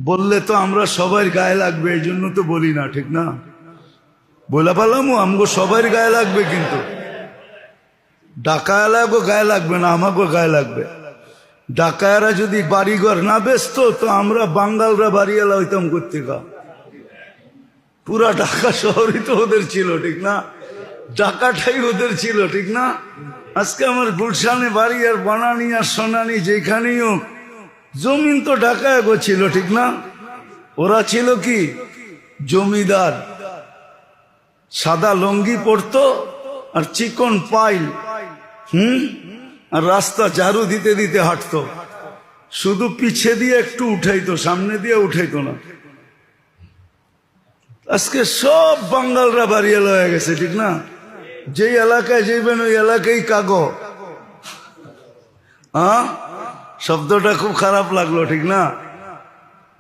বললে তো আমরা সবার গায়ে লাগবে, এই জন্য তো বলি না, ঠিক না? বলে পারলামও আমগো সবার গায়ে লাগবে, কিন্তু ডাকায়ালাগো গায়ে লাগবে না, আমাগো গায়ে লাগবে। ডাকায়ারা যদি বাড়িঘর না বেচতো তো আমরা বাঙ্গালরা বাড়িওয়ালা হইতাম কোত্থেকা? পুরা ঢাকা শহরই তো ওদের ছিল, ঠিক না? ঢাকাটাই ওদের ছিল, ঠিক না? আজকে আমার গুলশানে বাড়ি আর বানানি আর সোনানি যেখানেই হোক, জমিন তো ঢাকায় গো ছিল, ঠিক না? ওরা ছিল কি জমিদার, সাদা লঙ্গি পরতো আর চিকন পাইল, আর রাস্তা ঝাড়ু দিতে দিতে হাঁটতো, শুধু পিছে দিয়ে একটু উঠাইতো, সামনে দিয়ে উঠাইতো না। আজকে সব বাঙ্গালরা বাড়িয়ালা হয়ে গেছে, ঠিক না? যেই এলাকায় যাইবেন ওই এলাকায় কাগো। শব্দটা খুব খারাপ লাগলো, ঠিক না?